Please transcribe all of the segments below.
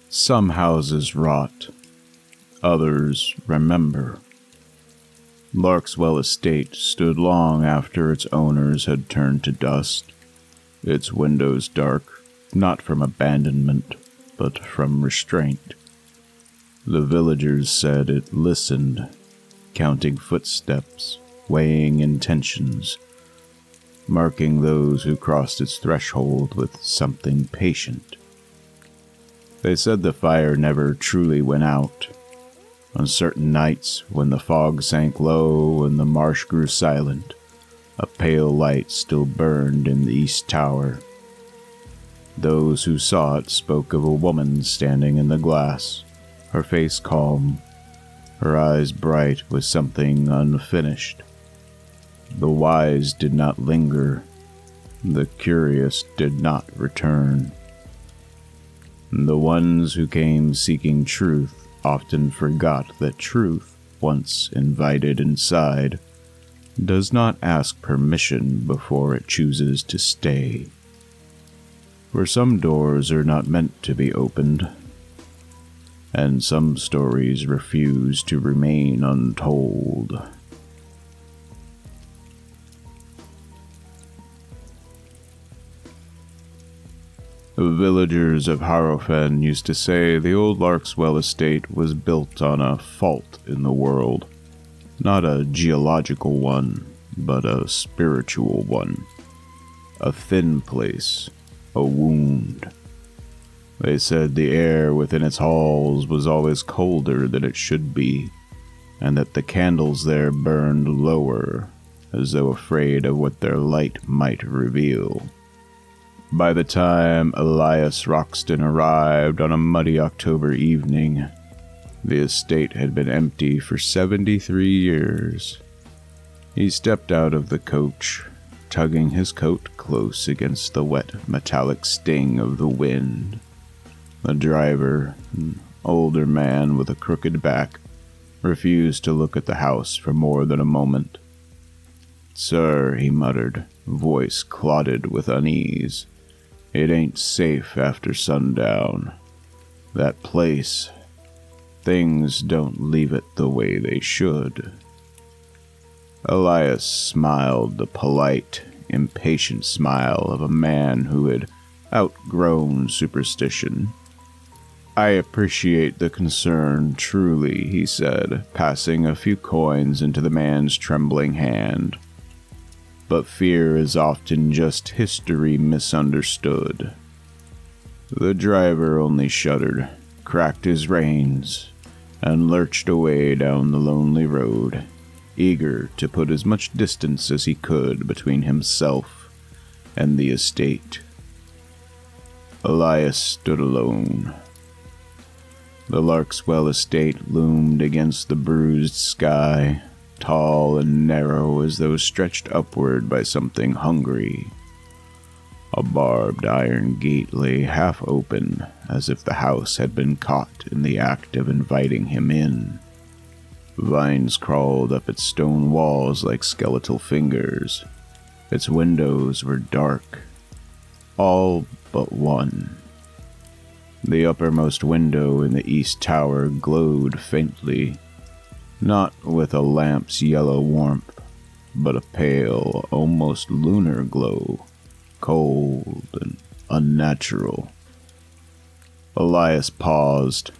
Some houses rot, others remember. Larkswell Estate stood long after its owners had turned to dust, its windows dark, not from abandonment, but from restraint. The villagers said it listened, counting footsteps, weighing intentions, marking those who crossed its threshold with something patient. They said the fire never truly went out. On certain nights, when the fog sank low and the marsh grew silent, a pale light still burned in the east tower. Those who saw it spoke of a woman standing in the glass, her face calm, her eyes bright with something unfinished. The wise did not linger, the curious did not return. The ones who came seeking truth often forgot that truth, once invited inside, does not ask permission before it chooses to stay. For some doors are not meant to be opened, and some stories refuse to remain untold. The villagers of Harrowfen used to say the old Larkswell Estate was built on a fault in the world. Not a geological one, but a spiritual one. A thin place, a wound. They said the air within its halls was always colder than it should be, and that the candles there burned lower, as though afraid of what their light might reveal. By the time Elias Roxton arrived on a muddy October evening, the estate had been empty for 73 years. He stepped out of the coach, tugging his coat close against the wet metallic sting of the wind. The driver, an older man with a crooked back, refused to look at the house for more than a moment. "Sir," he muttered, voice clotted with unease, "it ain't safe after sundown. That place, things don't leave it the way they should." Elias smiled the polite, impatient smile of a man who had outgrown superstition. "I appreciate the concern, truly," he said, passing a few coins into the man's trembling hand. "But fear is often just history misunderstood." The driver only shuddered, cracked his reins, and lurched away down the lonely road, eager to put as much distance as he could between himself and the estate. Elias stood alone. The Larkswell Estate loomed against the bruised sky, tall and narrow as though stretched upward by something hungry. A barbed iron gate lay half open, as if the house had been caught in the act of inviting him in. Vines crawled up its stone walls like skeletal fingers. Its windows were dark, all but one. The uppermost window in the east tower glowed faintly, not with a lamp's yellow warmth, but a pale, almost lunar glow, cold and unnatural. Elias paused,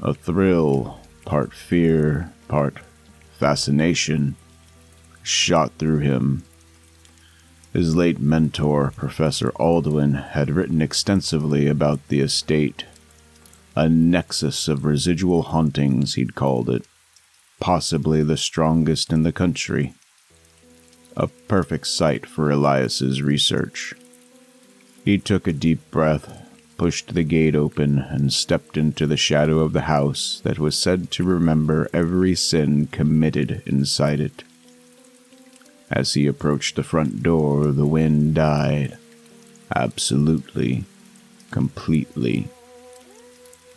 a thrill, part fear, part fascination, shot through him. His late mentor, Professor Aldwin, had written extensively about the estate. A nexus of residual hauntings, he'd called it. Possibly the strongest in the country. A perfect site for Elias's research. He took a deep breath, pushed the gate open, and stepped into the shadow of the house that was said to remember every sin committed inside it. As he approached the front door, the wind died. Absolutely. Completely.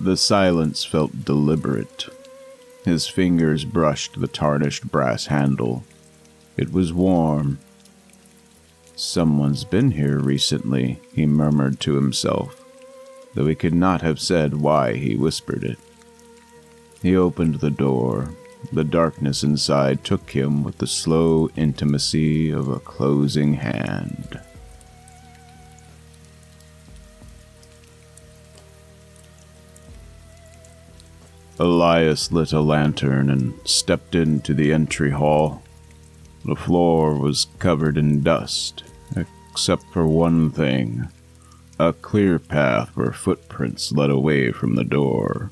The silence felt deliberate. His fingers brushed the tarnished brass handle. It was warm. "Someone's been here recently," he murmured to himself. though he could not have said why he whispered it. He opened the door. The darkness inside took him with the slow intimacy of a closing hand. Elias lit a lantern and stepped into the entry hall. The floor was covered in dust, except for one thing, a clear path where footprints led away from the door.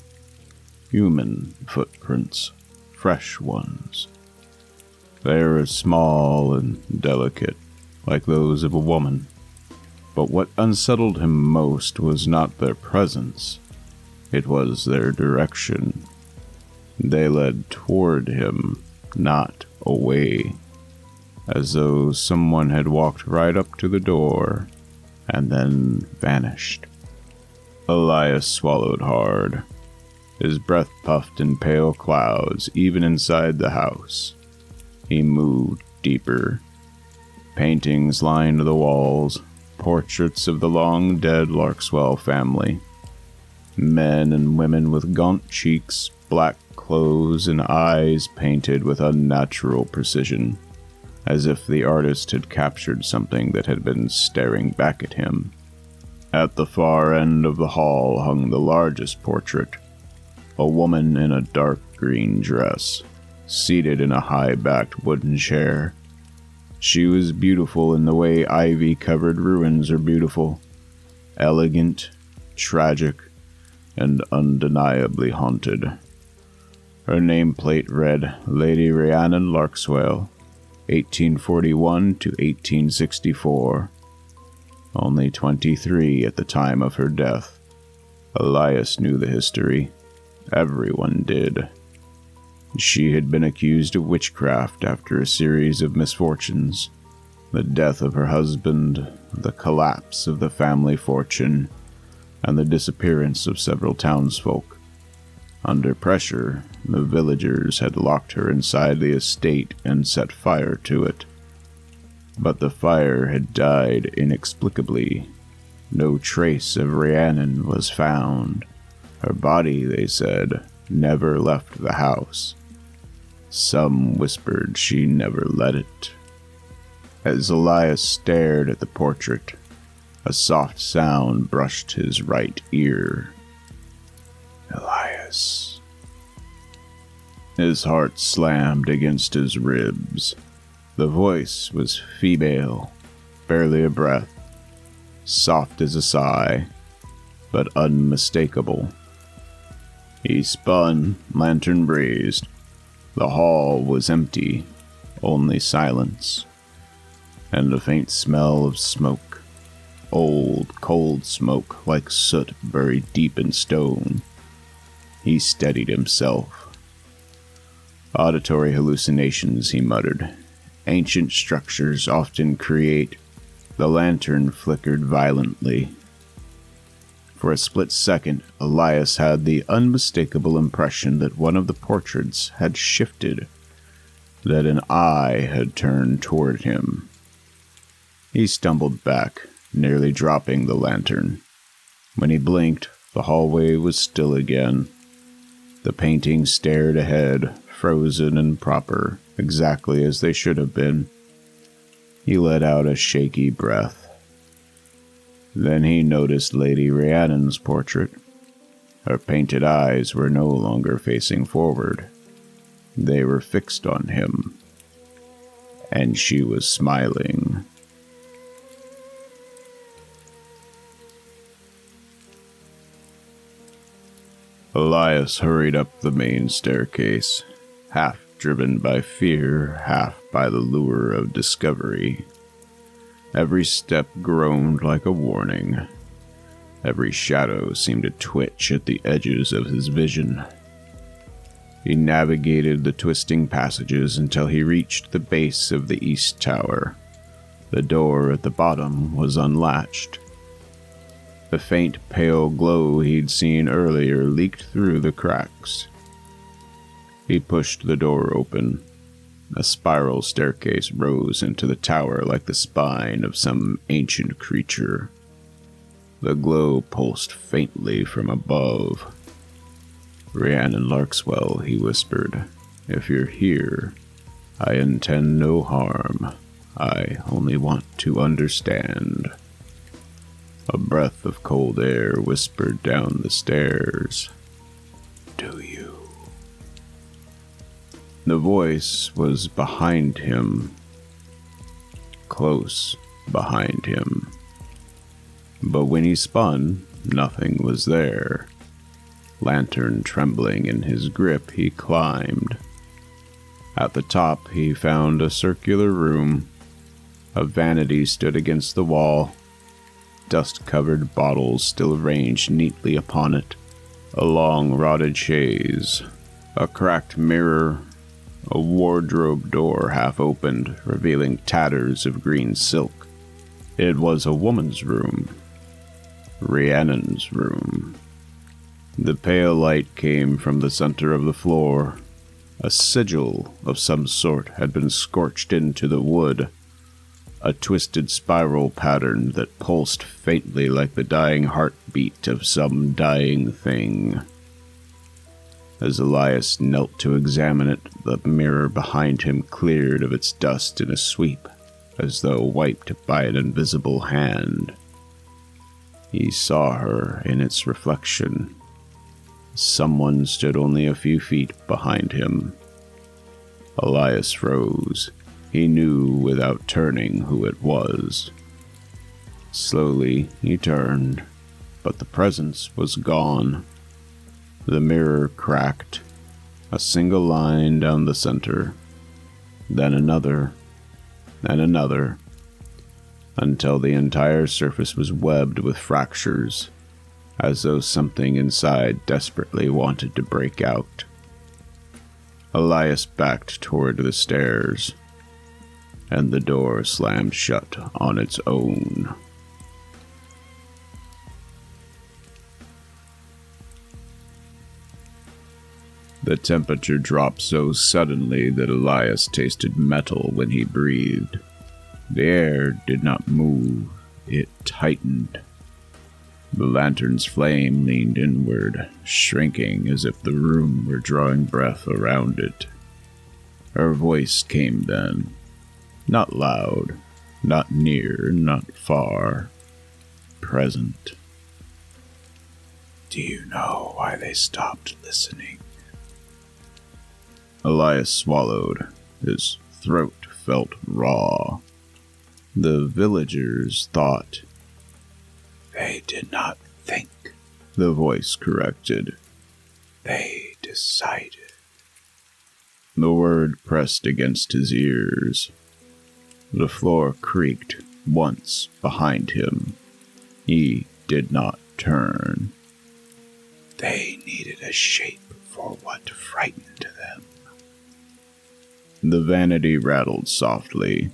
Human footprints, fresh ones. They were small and delicate, like those of a woman. But what unsettled him most was not their presence, it was their direction. They led toward him, not away, as though someone had walked right up to the door and then vanished. Elias swallowed hard. His breath puffed in pale clouds, even inside the house. He moved deeper. Paintings lined the walls, portraits of the long-dead Larkswell family. Men and women with gaunt cheeks, black clothes, and eyes painted with unnatural precision, as if the artist had captured something that had been staring back at him. At the far end of the hall hung the largest portrait, a woman in a dark green dress, seated in a high-backed wooden chair. She was beautiful in the way ivy-covered ruins are beautiful, elegant, tragic, and undeniably haunted. Her nameplate read Lady Rhiannon Larkswell, 1841 to 1864. Only 23 at the time of her death. Elias knew the history. Everyone did. She had been accused of witchcraft after a series of misfortunes. The death of her husband, the collapse of the family fortune, and the disappearance of several townsfolk. Under pressure, the villagers had locked her inside the estate and set fire to it. But the fire had died inexplicably. No trace of Rhiannon was found. Her body, they said, never left the house. Some whispered she never let it. As Elias stared at the portrait, a soft sound brushed his right ear. Elias. His heart slammed against his ribs. The voice was female, barely a breath, soft as a sigh, but unmistakable. He spun, lantern braised. The hall was empty, only silence, and a faint smell of smoke. Old, cold smoke like soot buried deep in stone. He steadied himself. Auditory hallucinations, he muttered. Ancient structures often create. The lantern flickered violently. For a split second, Elias had the unmistakable impression that one of the portraits had shifted, that an eye had turned toward him. He stumbled back, nearly dropping the lantern. When he blinked, the hallway was still again. The paintings stared ahead, frozen and proper, exactly as they should have been. He let out a shaky breath. Then he noticed Lady Rhiannon's portrait. Her painted eyes were no longer facing forward. They were fixed on him. And she was smiling. Elias hurried up the main staircase, half driven by fear, half by the lure of discovery. Every step groaned like a warning. Every shadow seemed to twitch at the edges of his vision. He navigated the twisting passages until he reached the base of the east tower. The door at the bottom was unlatched. The faint pale glow he'd seen earlier leaked through the cracks. He pushed the door open. A spiral staircase rose into the tower like the spine of some ancient creature. The glow pulsed faintly from above. "Rhiannon Larkswell," he whispered. "If you're here, I intend no harm. I only want to understand." A breath of cold air whispered down the stairs. "Do you?" The voice was behind him, close behind him. But when he spun, nothing was there. Lantern trembling in his grip, he climbed. At the top, he found a circular room. A vanity stood against the wall. Dust-covered bottles still arranged neatly upon it. A long rotted chaise. A cracked mirror. A wardrobe door half opened, revealing tatters of green silk. It was a woman's room. Rhiannon's room. The pale light came from the center of the floor. A sigil of some sort had been scorched into the wood. A twisted spiral pattern that pulsed faintly like the dying heartbeat of some dying thing. As Elias knelt to examine it, the mirror behind him cleared of its dust in a sweep, as though wiped by an invisible hand. He saw her in its reflection. Someone stood only a few feet behind him. Elias froze. He knew without turning who it was. Slowly, he turned, but the presence was gone. The mirror cracked, a single line down the center, then another, and another, until the entire surface was webbed with fractures, as though something inside desperately wanted to break out. Elias backed toward the stairs, and the door slammed shut on its own. The temperature dropped so suddenly that Elias tasted metal when he breathed. The air did not move, it tightened. The lantern's flame leaned inward, shrinking as if the room were drawing breath around it. Her voice came then. Not loud, not near, not far. Present. "Do you know why they stopped listening?" Elias swallowed. His throat felt raw. The villagers thought. "They did not think," the voice corrected. "They decided." The word pressed against his ears. The floor creaked once behind him. He did not turn. They needed a shape for what frightened them. The vanity rattled softly.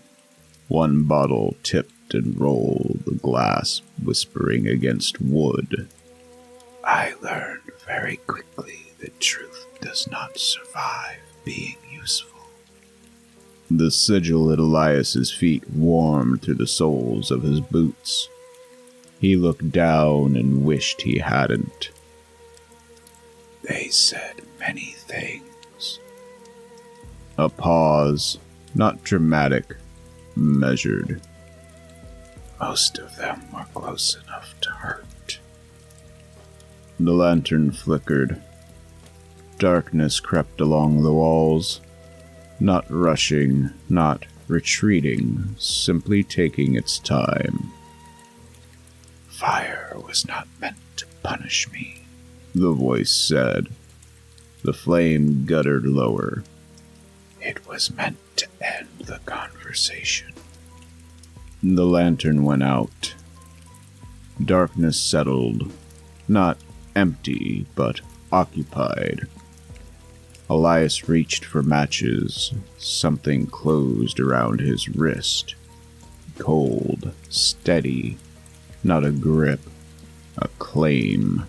One bottle tipped and rolled, the glass whispering against wood. "I learned very quickly that truth does not survive being useful." The sigil at Elias's feet warmed through the soles of his boots. He looked down and wished he hadn't. "They said many things." A pause, not dramatic, measured. "Most of them were close enough to hurt." The lantern flickered. Darkness crept along the walls. Not rushing, not retreating, simply taking its time. "Fire was not meant to punish me," the voice said. The flame guttered lower. "It was meant to end the conversation." The lantern went out. Darkness settled, not empty, but occupied. Elias reached for matches. Something closed around his wrist. Cold, steady, not a grip, a claim.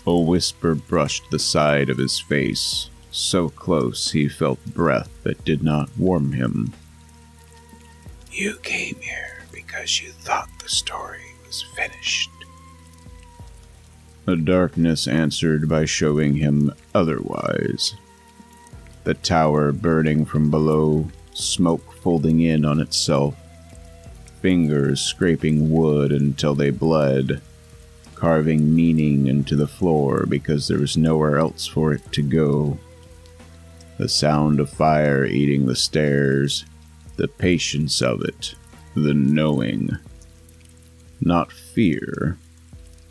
A whisper brushed the side of his face, so close he felt breath that did not warm him. "You came here because you thought the story was finished. The darkness answered by showing him otherwise. The tower burning from below, smoke folding in on itself, fingers scraping wood until they bled, carving meaning into the floor because there was nowhere else for it to go. The sound of fire eating the stairs, the patience of it, the knowing. Not fear,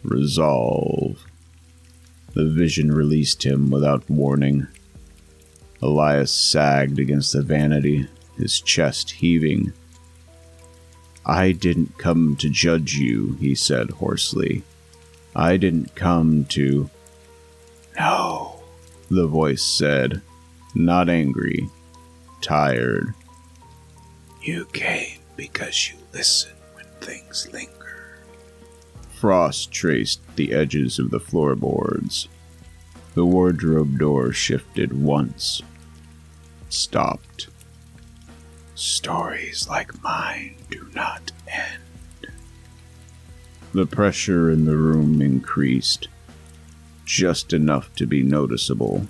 resolve. The vision released him without warning. Elias sagged against the vanity, his chest heaving. "I didn't come to judge you," he said hoarsely. "I didn't come to—" "No," the voice said, not angry, tired. "You came because you listen when things linger." Frost traced the edges of the floorboards. The wardrobe door shifted once, stopped. "Stories like mine do not end." The pressure in the room increased, just enough to be noticeable.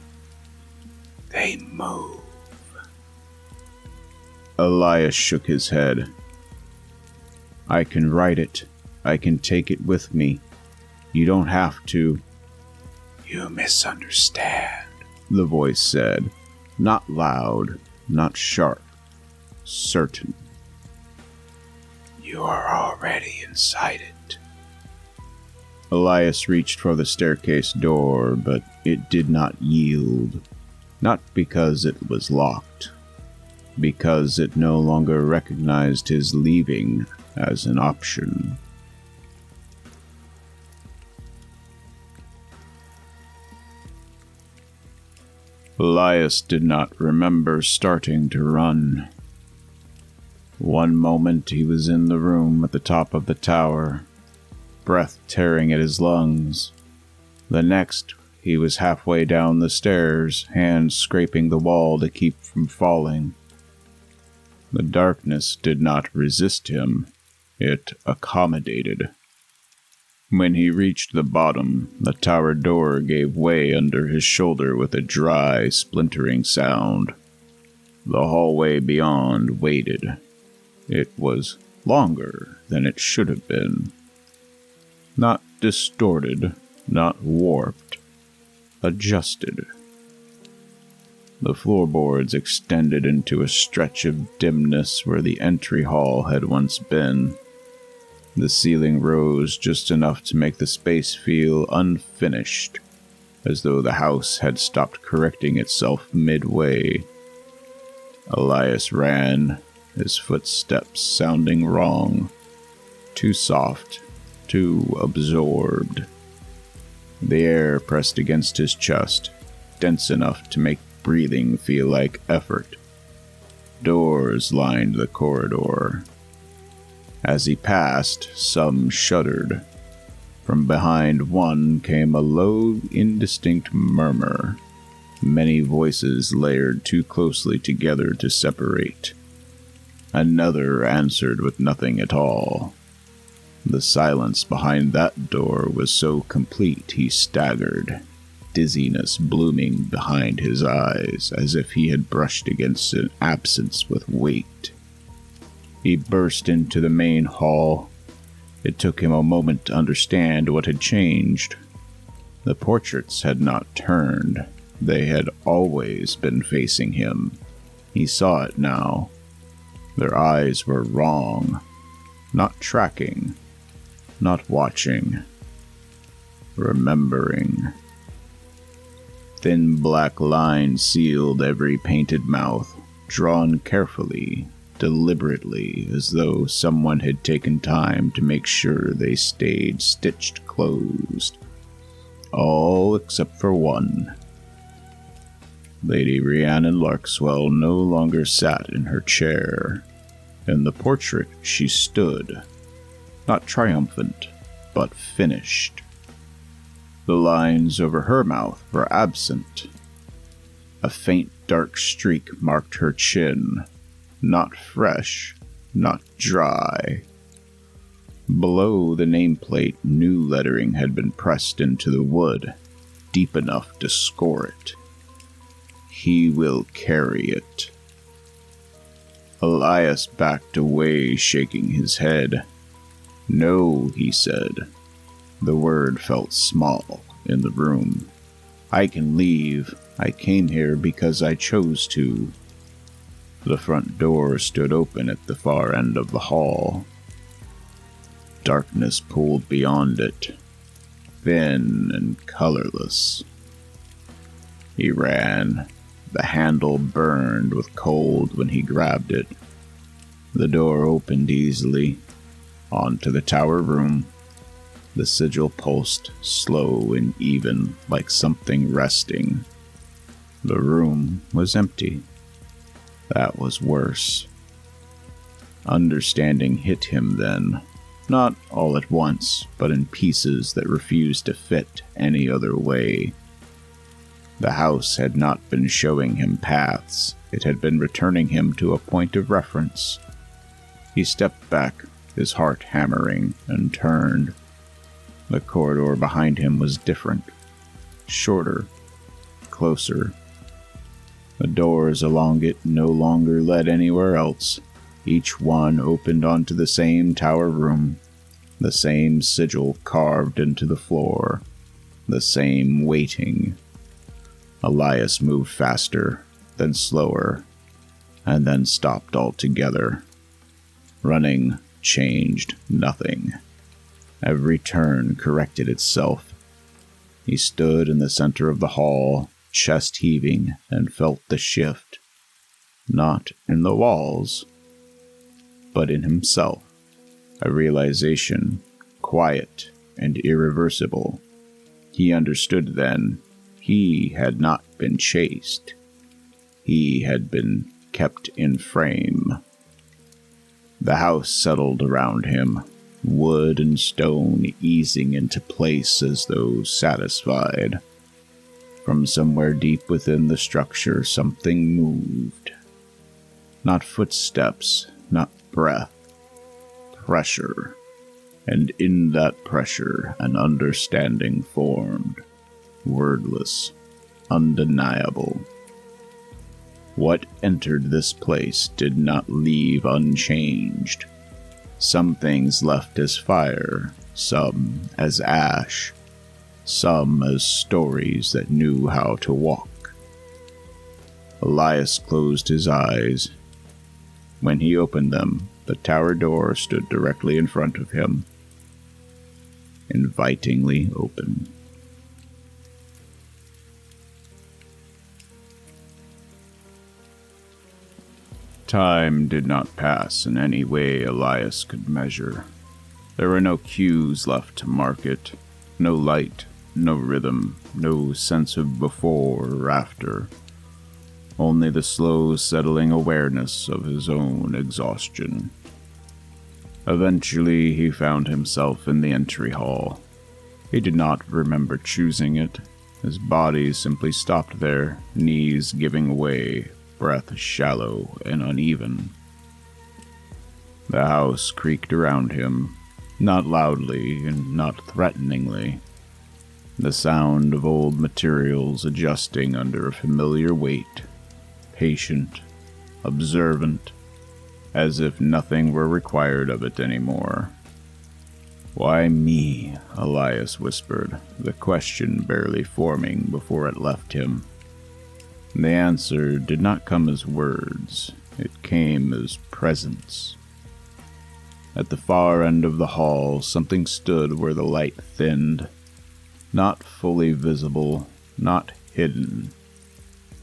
"They move." Elias shook his head. "I can write it. I can take it with me. You don't have to." "You misunderstand," the voice said, not loud, not sharp, certain. "You are already inside it." Elias reached for the staircase door, but it did not yield. Not because it was locked, because it no longer recognized his leaving as an option. Elias did not remember starting to run. One moment he was in the room at the top of the tower, breath tearing at his lungs. The next, he was halfway down the stairs, hands scraping the wall to keep from falling. The darkness did not resist him. It accommodated. When he reached the bottom, the tower door gave way under his shoulder with a dry, splintering sound. The hallway beyond waited. It was longer than it should have been. Not distorted, not warped, adjusted. The floorboards extended into a stretch of dimness where the entry hall had once been. The ceiling rose just enough to make the space feel unfinished, as though the house had stopped correcting itself midway. Elias ran, his footsteps sounding wrong, too soft, too absorbed. The air pressed against his chest, dense enough to make breathing feel like effort. Doors lined the corridor. As he passed, some shuddered. From behind one came a low, indistinct murmur, many voices layered too closely together to separate. Another answered with nothing at all. The silence behind that door was so complete he staggered, dizziness blooming behind his eyes as if he had brushed against an absence with weight. He burst into the main hall. It took him a moment to understand what had changed. The portraits had not turned. They had always been facing him. He saw it now. Their eyes were wrong. Not tracking. Not watching. Remembering. Thin black lines sealed every painted mouth, drawn carefully, deliberately, as though someone had taken time to make sure they stayed stitched closed. All except for one. Lady Rhiannon Larkswell no longer sat in her chair. In the portrait she stood, not triumphant, but finished. The lines over her mouth were absent. A faint dark streak marked her chin. Not fresh, not dry. Below the nameplate, new lettering had been pressed into the wood, deep enough to score it. He will carry it. Elias backed away, shaking his head. No, he said. The word felt small in the room. I can leave. I came here because I chose to. The front door stood open at the far end of the hall. Darkness pulled beyond it, thin and colorless. He ran. The handle burned with cold when he grabbed it. The door opened easily. Onto the tower room. The sigil pulsed, slow and even, like something resting. The room was empty. That was worse. Understanding hit him then. Not all at once, but in pieces that refused to fit any other way. The house had not been showing him paths. It had been returning him to a point of reference. He stepped back, his heart hammering, and turned. The corridor behind him was different. Shorter. Closer. The doors along it no longer led anywhere else. Each one opened onto the same tower room, the same sigil carved into the floor, the same waiting. Elias moved faster, then slower, and then stopped altogether. Running changed nothing. Every turn corrected itself. He stood in the center of the hall, chest heaving, and felt the shift. Not in the walls, but in himself. A realization, quiet and irreversible. He understood then. He had not been chased. He had been kept in frame. The house settled around him, wood and stone easing into place as though satisfied. From somewhere deep within the structure, something moved. Not footsteps, not breath. Pressure. And in that pressure, an understanding formed. Wordless. Undeniable. What entered this place did not leave unchanged. Some things left as fire, some as ash, some as stories that knew how to walk. Elias closed his eyes. When he opened them, the tower door stood directly in front of him, invitingly open. Time did not pass in any way Elias could measure. There were no cues left to mark it, no light, no rhythm, no sense of before or after. Only the slow settling awareness of his own exhaustion. Eventually, he found himself in the entry hall. He did not remember choosing it. His body simply stopped there, knees giving way, breath shallow and uneven. The house creaked around him, not loudly and not threateningly. The sound of old materials adjusting under a familiar weight, patient, observant, as if nothing were required of it anymore. "Why me?" Elias whispered, the question barely forming before it left him. The answer did not come as words, it came as presence. At the far end of the hall, something stood where the light thinned, not fully visible, not hidden,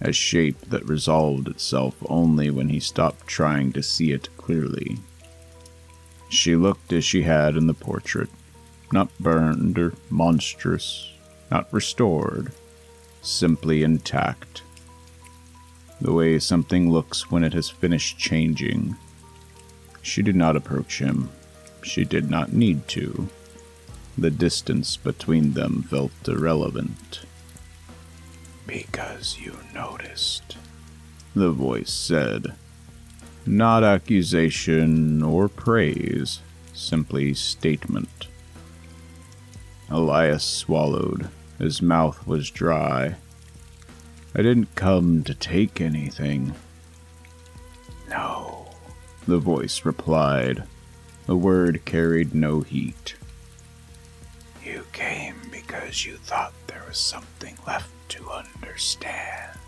a shape that resolved itself only when he stopped trying to see it clearly. She looked as she had in the portrait, not burned or monstrous, not restored, simply intact. The way something looks when it has finished changing. She did not approach him. She did not need to. The distance between them felt irrelevant. "Because you noticed," the voice said. Not accusation or praise, simply statement. Elias swallowed. His mouth was dry. I didn't come to take anything. No, the voice replied. The word carried no heat. You came because you thought there was something left to understand.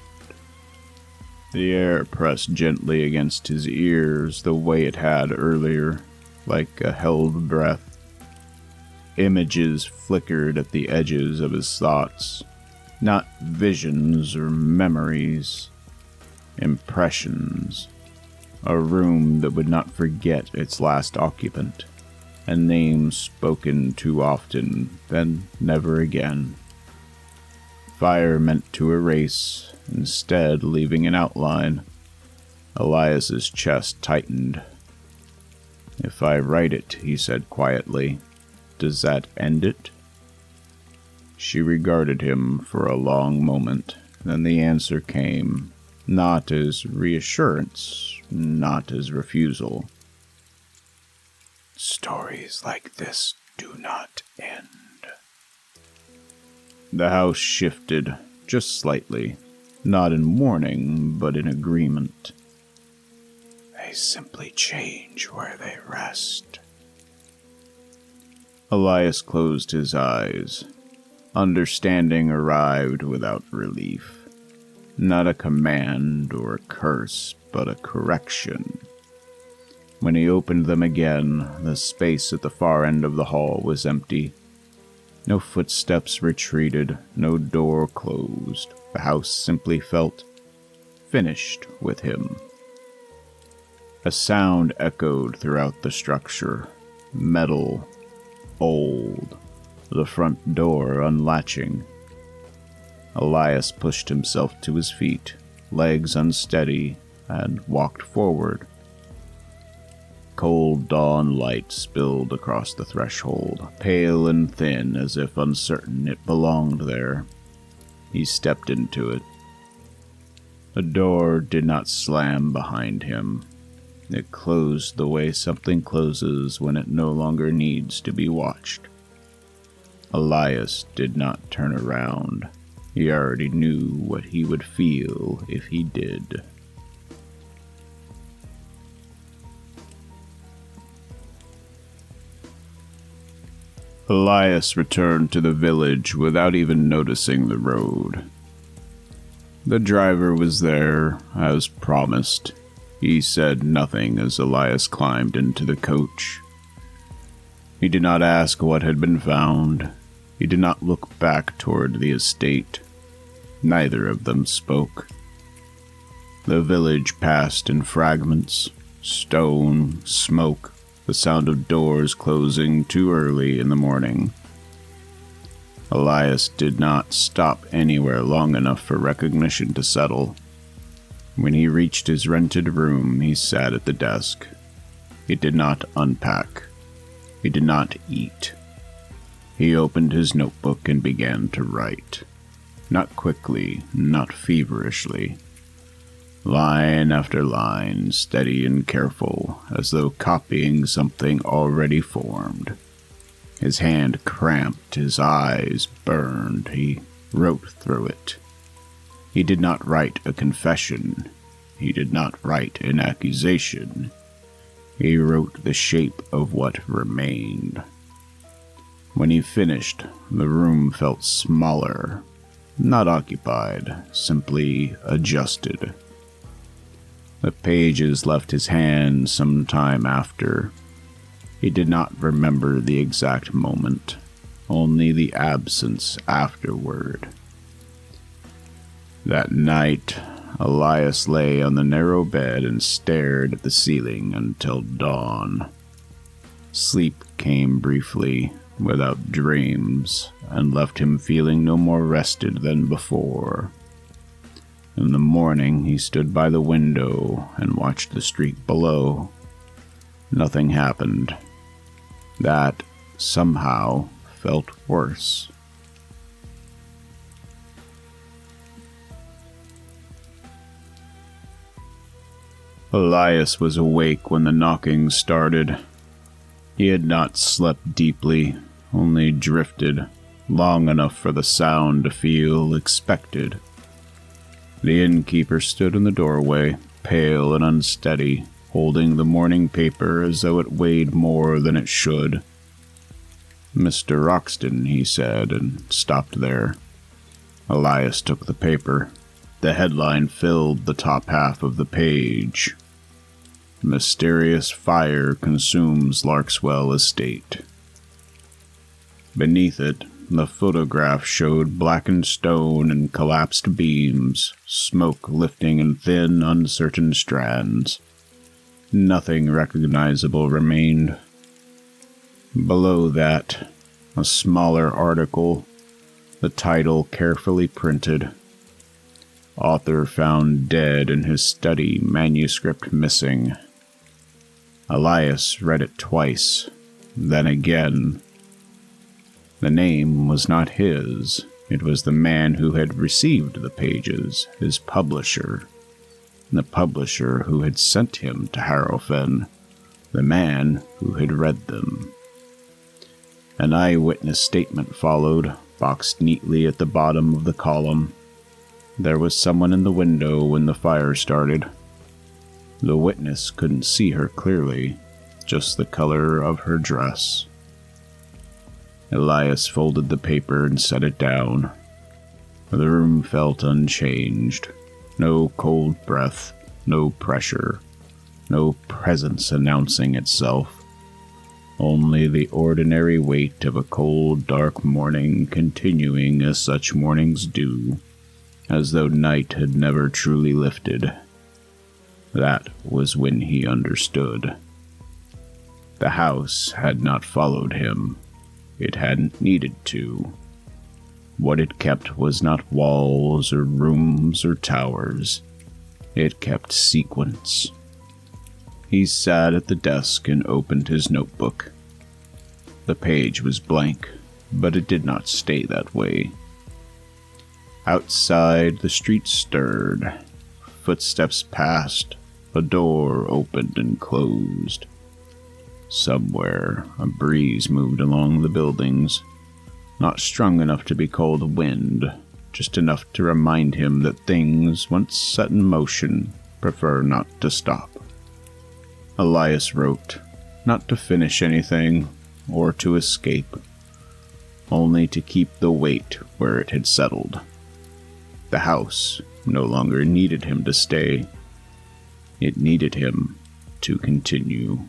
The air pressed gently against his ears the way it had earlier, like a held breath. Images flickered at the edges of his thoughts, not visions or memories, impressions. A room that would not forget its last occupant, a name spoken too often, then never again. Fire meant to erase, instead leaving an outline. Elias's chest tightened. If I write it, he said quietly, does that end it? She regarded him for a long moment, then the answer came, not as reassurance, not as refusal. Stories like this do not end. The house shifted, just slightly, not in warning, but in agreement. They simply change where they rest. Elias closed his eyes. Understanding arrived without relief. Not a command or a curse, but a correction. When he opened them again, the space at the far end of the hall was empty. No footsteps retreated, no door closed. The house simply felt finished with him. A sound echoed throughout the structure. Metal, old, the front door unlatching. Elias pushed himself to his feet, legs unsteady, and walked forward. Cold dawn light spilled across the threshold, pale and thin as if uncertain it belonged there. He stepped into it. The door did not slam behind him. It closed the way something closes when it no longer needs to be watched. Elias did not turn around. He already knew what he would feel if he did. Elias returned to the village without even noticing the road. The driver was there, as promised. He said nothing as Elias climbed into the coach. He did not ask what had been found. He did not look back toward the estate. Neither of them spoke. The village passed in fragments, stone, smoke, the sound of doors closing too early in the morning. Elias did not stop anywhere long enough for recognition to settle. When he reached his rented room, he sat at the desk. He did not unpack. He did not eat. He opened his notebook and began to write. Not quickly, not feverishly. Line after line, steady and careful, as though copying something already formed. His hand cramped, his eyes burned. He wrote through it. He did not write a confession. He did not write an accusation. He wrote the shape of what remained. When he finished, the room felt smaller. Not occupied, simply adjusted. The pages left his hand some time after. He did not remember the exact moment, only the absence afterward. That night, Elias lay on the narrow bed and stared at the ceiling until dawn. Sleep came briefly, without dreams, and left him feeling no more rested than before. In the morning, he stood by the window and watched the street below. Nothing happened. That, somehow, felt worse. Elias was awake when the knocking started. He had not slept deeply, only drifted, long enough for the sound to feel expected. The innkeeper stood in the doorway, pale and unsteady, holding the morning paper as though it weighed more than it should. "Mr. Roxton," he said, and stopped there. Elias took the paper. The headline filled the top half of the page. "Mysterious fire consumes Larkswell Estate." Beneath it, the photograph showed blackened stone and collapsed beams, smoke lifting in thin, uncertain strands. Nothing recognizable remained. Below that, a smaller article, the title carefully printed. "Author found dead in his study, manuscript missing." Elias read it twice, then again. The name was not his. It was the man who had received the pages, his publisher. The publisher who had sent him to Harrowfen, the man who had read them. An eyewitness statement followed, boxed neatly at the bottom of the column. There was someone in the window when the fire started. The witness couldn't see her clearly, just the color of her dress. Elias folded the paper and set it down. The room felt unchanged. No cold breath, no pressure, no presence announcing itself. Only the ordinary weight of a cold, dark morning continuing as such mornings do, as though night had never truly lifted. That was when he understood. The house had not followed him. It hadn't needed to. What it kept was not walls or rooms or towers. It kept sequence. He sat at the desk and opened his notebook. The page was blank, but it did not stay that way. Outside, the street stirred. Footsteps passed. A door opened and closed. Somewhere, a breeze moved along the buildings, not strong enough to be called wind, just enough to remind him that things, once set in motion, prefer not to stop. Elias wrote, not to finish anything, or to escape, only to keep the weight where it had settled. The house no longer needed him to stay. It needed him to continue.